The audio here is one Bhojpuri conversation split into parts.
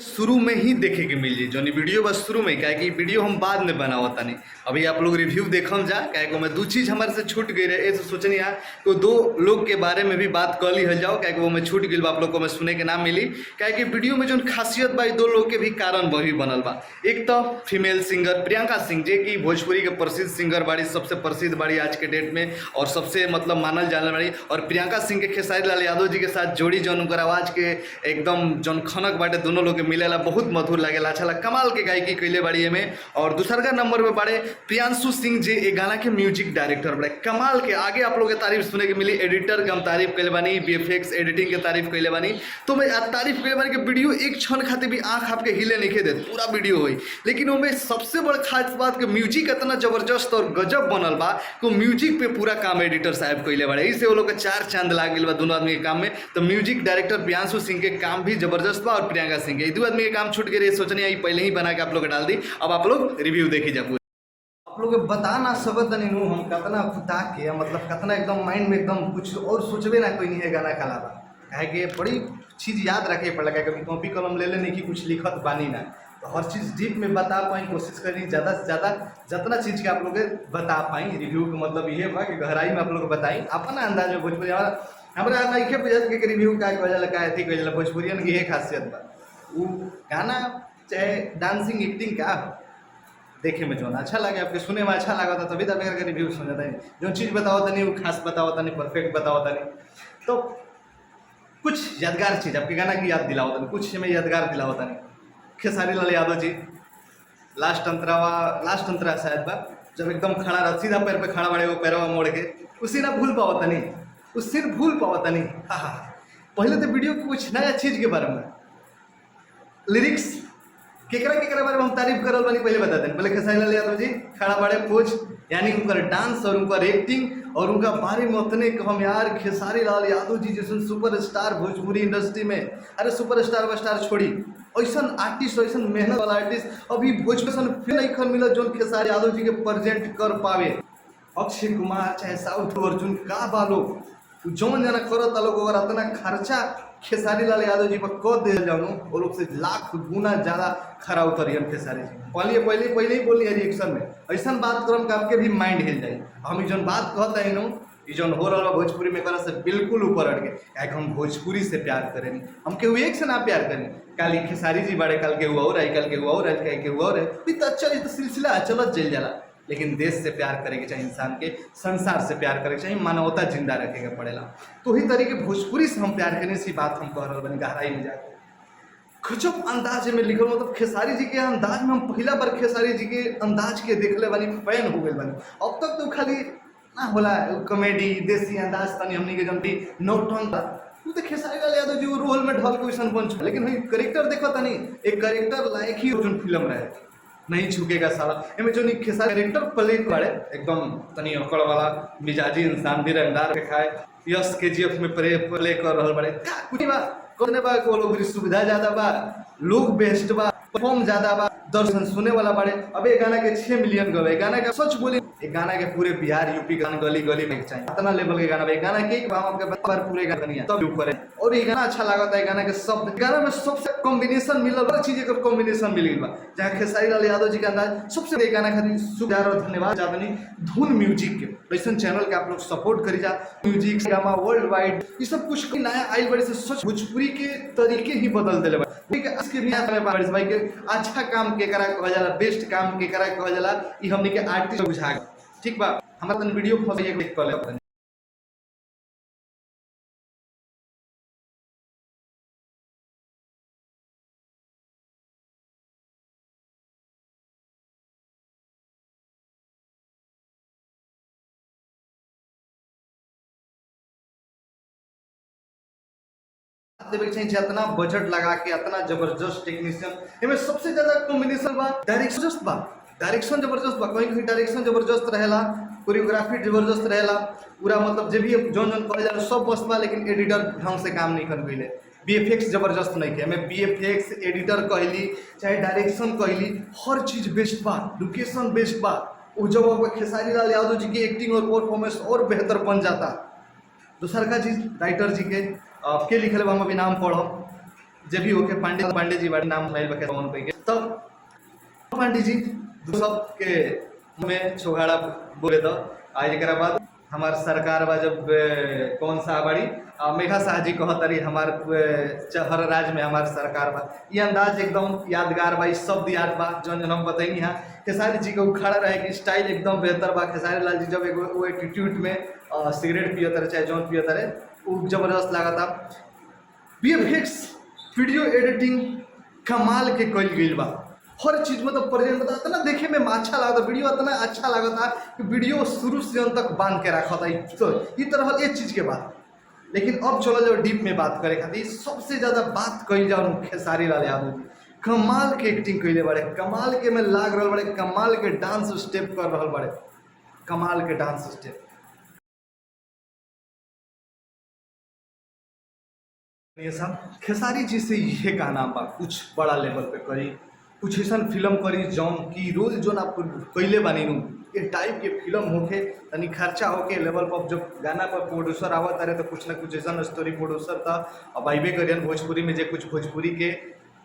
शुरू में ही देखे के मिल जाई जौन वीडियो बस शुरू में क्या कि वीडियो हम बाद में बनावत तनी। अभी आप लोग रिव्यू देखम जा क्या कि मैं दो चीज़ हमारे से छूट गई रहे ऐसे सोचनी है तो दो लोग के बारे में भी बात कर ली जाओ क्या कि वो मैं छूट गई आप लोग को मैं सुने के ना मिली क्या कि वीडियो में जो खासियत बा दो लोग के भी कारण वही बनल बा। एक तो फीमेल सिंगर प्रियंका सिंह जे कि भोजपुरी के प्रसिद्ध सिंगर बाड़ी, सबसे प्रसिद्ध बाड़ी आज के डेट में और सबसे मतलब मानल जाने वाली। और प्रियंका सिंह के खेसारी लाल यादव जी के साथ जोड़ी जौन उनकर आवाज़ के एकदम जौन खनक बाटे दोनों लोग के मिलेला बहुत मधुर लगेला, अच्छा लगा, कमाल के गायकी कैले बाड़ी में। और दूसरा नंबर पे बाड़े प्रियांशु सिंह जी ए गाना के म्यूजिक डायरेक्टर बड़े कमाल के। आगे आप लोग के तारीफ सुने के मिली, एडिटर के हम तारीफ कैले बानी, VFX एडिटिंग के तारीफ कैले बानी। तो मैं तारीफ कैले बानी कि वीडियो एक क्षण खाते भी आँख आपके हिले नहीं दे पूरा वीडियो हुई, लेकिन उनमें सबसे बड़ खास बात कि म्यूजिक इतना जबरदस्त और गजब बनल बा तो म्यूजिक पे पूरा काम एडिटर साहब कैले बाड़े, इससे वो लोग के चार चांद लाग गई बा दोनों आदमी के काम में। तो म्यूजिक डायरेक्टर प्रियांशु सिंह के काम भी जबरदस्त बा और प्रियंका सिंह के दो आदमी के काम छूट गए सोचने आई पहले ही बना के आप लोग डाल दी। अब आप लोग रिव्यू देखी जा आप लोग बता ना सकत नहीं नु हम कतना खुदा के मतलब कतना एकदम माइंड में एकदम कुछ और सोचबे ना कोई नहीं है गाना के अलावा काहे कि बड़ी चीज़ याद रखे पड़ेगा कभी कॉपी कलम ले लेने की कुछ लिखत बानी ना तो हर चीज़ डीप में बता पाई कोशिश करी ज़्यादा से ज़्यादा जितना चीज़ के आप लोग बता पाई। रिव्यू का मतलब ये बा कि गहराई में आप लोग बताई अपना अंदाज में भोजपुरी हमारा नहीं बुझत कि रिव्यू का वजह का अथी कह भोजपुरियन की ये खासियत बा वो गाना चाहे डांसिंग एक्टिंग का देखे में जो अच्छा लगे आपके सुने में अच्छा लगा था तभी तो अगर रिव्यू सुन जाता है जो चीज़ बताओ नहीं वो खास बताओ नहीं परफेक्ट बताओ नहीं तो कुछ यादगार चीज़ आपके गाना की याद दिलाओ नहीं कुछ में यादगार दिलाओ नहीं। खेसारी लाल यादव जी लास्ट अंतरा शायद बा जब एकदम खड़ा रहा सीधा पैर पे खड़ा बड़े वो पैरवा मोड़ के उसी ना भूल पावता नहीं उस सिर भूल पावता नहीं। हाँ पहले तो वीडियो की कुछ नया चीज़ के बारे में लिरिक्स केकरा बारे में हम तारीफ करल बानी पहले बता दें। पहले खेसारी लाल यादव जी खड़ा बड़े पोज यानी उनका डांस और उनका एक्टिंग और उनका बारे में उतने हम यार खेसारी लाल यादव जी जैसे सुपरस्टार भोजपुरी इंडस्ट्री में अरे सुपरस्टार छोड़ी ऐसा आर्टिस्ट ऐसा मेहनत वाला आर्टिस्ट अभी भोजपुरी फिर नहीं खन मिला जो खेसारी यादव जी के प्रेजेंट कर पावे। अक्षय कुमार चाहे साउथ अर्जुन का बालो जौन जना करता लोग अगर इतना खर्चा खेसारी लाल यादव जी पर कह दे जाऊँ वो लोग से लाख गुना ज़्यादा खरा उतरी हम खेसारी जी पहले ही बोली रिएक्शन में ऐसा बात करम का आपके भी माइंड हिल जाए। हम जो बात कहते हैं नो जो हो रहा है भोजपुरी में करा से बिल्कुल ऊपर हट गए क्या हम भोजपुरी से प्यार करें हम केहू एक से ना प्यार करें कल खेसारी जी बड़े कल के हुआ और कल के हुआ और कल के हुआ और तो अच्छा तो सिलसिला चलत जल जाला। लेकिन देश से प्यार करेंगे चाहे इंसान के संसार से प्यार करेंगे चाहे मानवता जिंदा रखेगा पड़ेला तो ही तरीके भोजपुरी से हम प्यार करने सी बात हम कह रहे बनी गहराई में जाकर गजब अंदाज में लिखल मतलब खेसारी जी के अंदाज में हम पहला बार खेसारी जी के अंदाज के देखले बानी फैन हो गए बानी। अब तक तो खाली ना होला कॉमेडी देसी अंदाज तनी हमनी के जमती नौटन तू तो खेसारी लाल यादव जी रोल में ढल के वैसा बन चुका लेकिन भाई करेक्टर देखो तनी एक करेक्टर लायक ही जो फिल्म रहे नहीं झुकेगा साला एमें जो खेसारी कैरेक्टर प्ले करे एकदम तनी अकड़ वाला मिजाजी इंसान भी रंगदार के खाए यस KGF में प्ले कर रहा बड़े कुछ बा करने बा को लोग सुविधा ज़्यादा बा लोग बेस्ट बा परफॉर्म ज़्यादा बा दर्शन सुने वाला बड़े। अब ये गाना के 6 मिलियन गए गाना का सच बोली एक गाना के पूरे बिहार यूपी गाना गली गली में चाहिए इतना लेवल के गाना गाना के आपके बार पूरे गाना नहीं है तब यूज करें और ये गाना अच्छा लगा था है गाना के शब्द गाना में सबसे कॉम्बिनेशन मिलल हर चीज़ का कॉम्बिनेशन मिल गई जहाँ खेसारी लाल यादव जी का अंदाज सबसे गाना खातिर सुधार और धन्यवाद जाबनी धुन म्यूजिक के ऐसा चैनल के आप लोग सपोर्ट करी जा म्यूजिक गामा वर्ल्ड वाइड ये सब कुछ नया आइल बड़े से सच भोजपुरी के तरीके ही बदल दिले भाई के अच्छा काम के करा कहा जाला बेस्ट काम के करा कहा जाला ई हमनी के आर्टिस्ट बुझा ठीक बा हमरा तन वीडियो फसिए क्लिक कर ले जितना बजट लगा के इतना जबरदस्त टेक्नीशियन इनमें सबसे ज्यादा कॉम्बिनेशन बा डायरेक्शन जबरदस्त बा कहीं डायरेक्शन जबरदस्त रहेला कोरियोग्राफी जबरदस्त रहेला पूरा मतलब जो भी जौन कहे जाला सब बस बा लेकिन एडिटर ढंग से काम नहीं कर गई VFX जबरदस्त नहीं है हमें VFX एडिटर कहली चाहे डायरेक्शन कहली हर चीज़ बेस्ट बा लोकेशन बेस्ट बा वो जब खेसारी लाल यादव जी की एक्टिंग और परफॉर्मेंस और बेहतर बन जाता। दूसर का चीज़ राइटर जी के लिखल हम अभी नाम पढ़ब जब भी होके पांडे जी बारे नाम माइल बके फोन पे तब पांडे जी सबके में छोगाड़ा बोले तो आज एक बाद हमार सरकार बा जब कौन सा बड़ी मेघा शाह जी कहतरी हमार हर राज्य में हमार सरकार बा ये अंदाज एकदम यादगार बा, शब्द याद बा जौन हम बताई यहाँ खेसारी जी को खड़ा रहे कि स्टाइल एकदम बेहतर बा। खेसारी लाल जी जब एगो वो एटीट्यूड में सिगरेट पियत रहे चाहे जौन पियत रहे वो जबरदस्त लगा था। VFX वीडियो एडिटिंग कमाल के कल गई बा, हर चीज मतलब प्रेजेंट बता इतना देखे में अच्छा लगा था, वीडियो इतना अच्छा लगा था कि वीडियो शुरू से अंत तक बांध के रखा था। तो ये तरह एक चीज के बाद लेकिन अब चलो जब डीप में बात करे खातिर सबसे ज्यादा बात कही जाओ खेसारी लाल यादव जी कमाल के एक्टिंग कैले बड़े, कमाल के में लाग रहा बड़े, कमाल के डांस स्टेप कर रहा बड़े, कमाल के डांस स्टेप। ये सब खेसारी जी से ये कहना बा कुछ बड़ा लेवल पे करी, कुछ ऐसा फिल्म करी जौन की रोज जो आप कैले बानी नु एक टाइप के फिल्म होके तनी खर्चा होके लेवल पर जब गाना पर प्रोड्यूसर आवत रहे तो कुछ ना कुछ ऐसा स्टोरी प्रोड्यूसर था अब आइबे करियन भोजपुरी में जे कुछ भोजपुरी के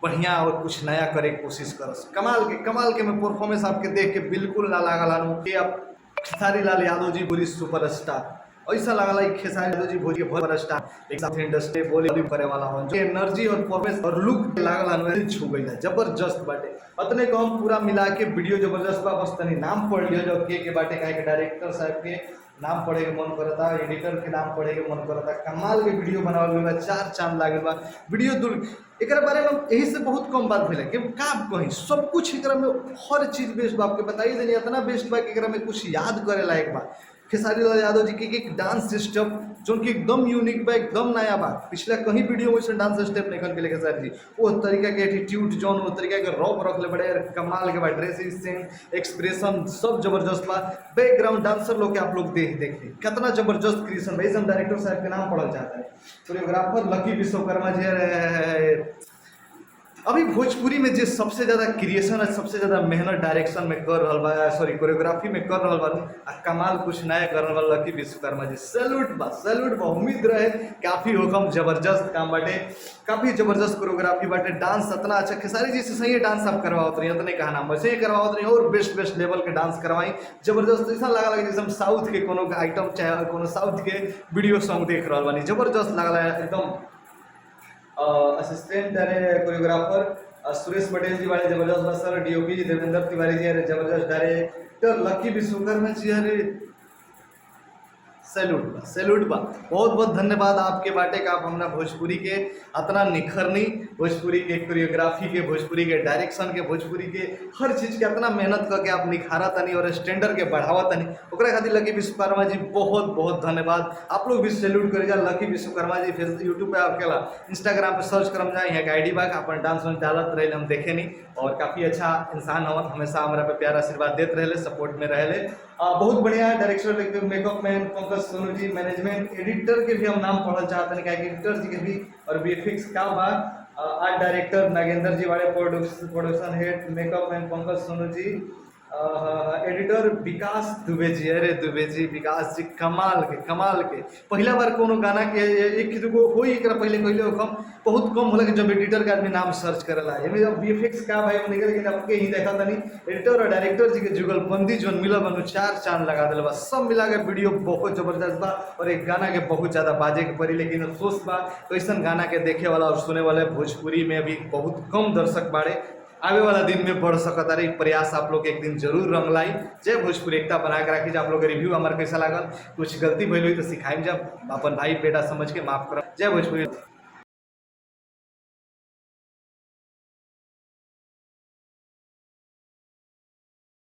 बढ़िया और कुछ नया करे के कोशिश करस। कमाल के मैं परफॉर्मेंस आपके देख के बिल्कुल ना लागल आनू कि अब खेसारी लाल यादव जी पूरी सुपरस्टार ऐसा लगा खेसारी यादव जी भोजपुरी बहुत बड़ा स्टार एक साथ इंडस्ट्री बोली करे वाला हो जो एनर्जी और परफॉर्मेंस और लुक लागल छू गई जबरदस्त बाटे। अतने को हम पूरा मिला के वीडियो जबरदस्त बा, बस तनी नाम पढ़ लियो जो के बाटे काहे के डायरेक्टर साहब के नाम पढ़े के मन करता, एडिटर के नाम पढ़े के मन करता। कमाल के वीडियो बनावल गइल बा, चार चांद लागल बा वीडियो दूर एक बारे में यही से बहुत कम बात भेल कि का कहीं सब कुछ एक में हर चीज बेस्ट बा। आपके बताइए देनी इतना बेस्ट बा कि में कुछ याद करे लायक बा। खेसारी लाल यादव जी के एक डांस स्टेप जो कि एकदम यूनिक बा, एकदम नया बा, पिछला कहीं वीडियो में डांस स्टेप नहीं कर के खेसारी जी वो तरीका के एटीट्यूड जौन वो तरीका के रॉप रख ले बड़े कमाल के बा, ड्रेसिंग सेंस एक्सप्रेशन सब जबरदस्त बा। बैकग्राउंड डांसर लोग के आप लोग देखिए कितना जबरदस्त क्रिएशन भाई। हम डायरेक्टर साहब के नाम पढ़ल चाहते हैं, कोरियोग्राफर लकी विश्वकर्मा जी अभी भोजपुरी में जो सबसे ज़्यादा क्रिएशन है सबसे ज़्यादा मेहनत डायरेक्शन में कर रहा बा, सॉरी कोरियोग्राफी में कर रहा बा आ कमाल कुछ नया कर रहा बा लकी विश्वकर्मा जी। सैल्यूट बा। उम्मीद रहे काफ़ी होकम जबरदस्त काम बाटे, काफ़ी जबरदस्त कोरियोग्राफी बाटे, डांस इतना अच्छा खेसारी जी से सही डांस आप करवाओ रही इतने कहना वैसे ही करवाओ रही और बेस्ट लेवल के डांस करवाई जबरदस्त। ऐसा लगा जैसे हम साउथ के कोनो आइटम चाहे कोनो साउथ के वीडियो सॉन्ग देख रहा बानी, जबरदस्त लगा एकदम। असिस्टेंट डायरे कोरियोग्राफर सुरेश पटेल जी वाले जबरदस्त बा सर, DOP जी देवेंद्र तिवारी जी अरे जबरदस्त डायरेक्टर लकी विश्वकर्मा जी अरे सैल्यूट बा। बहुत बहुत धन्यवाद आपके बाटे का आप हमारा भोजपुरी के इतना निखरनी भोजपुरी के कोरियोग्राफी के भोजपुरी के डायरेक्शन के भोजपुरी के हर चीज़ के इतना मेहनत करके आप निखारा तनी और स्टैंडर्ड के बढ़ावा तनी ओकरा खातिर लकी विश्वकर्मा जी बहुत बहुत धन्यवाद। आप लोग भी सैल्यूट करेगा लकी विश्वकर्मा जी। फिर यूट्यूब पे आप केला इंस्टाग्राम पे सर्च करम जाए यहाँ के ID बा अपन डांस वांस डालत रहे हम देखे नहीं और काफ़ी अच्छा इंसान हो, हमेशा हमारा पे प्यार आशीर्वाद देते रहे, सपोर्ट में रहे। बहुत बढ़िया director makeup man Pankaj Sonu ji, management editor के भी हम नाम पढ़ल चाहते हैं क्या एडिटर जी के भी और VFX का बा। आर्ट डायरेक्टर नागेंद्र जी वाले, production head makeup man Pankaj Sonu ji, editor विकास दुबे जी अरे दुबे जी विकास जी कमाल के पहला बार कोनो गाना के एक दुगो हो पहले कहले हम बहुत कम होला कि जब एडिटर का आदमी नाम सर्च करेला एमें जब VFX का भाई निकल के आपके ही देखा तनी एडिटर और डायरेक्टर जी के जुगलबंदी जो मिला बनो चार चांद लगा दिल बा। सब मिला के वीडियो बहुत जबरदस्त बा और एक गाना के बहुत ज़्यादा बाजे के पड़ी, लेकिन अफसोस बा तो ऐसा गाना के देखे वाला और सुने वाले भोजपुरी में अभी बहुत कम दर्शक बाड़े। आवे वाला दिन में बढ़ सकता रही प्रयास आप लोग एक दिन जरूर रंग लाई। जय भोजपुरी एकता बना के रखी। आप लोग रिव्यू हमारे कैसा लागल, कुछ गलती भइल हुई तो सिखाई जब अपन भाई बेटा समझ के माफ करो। जय भोजपुरी।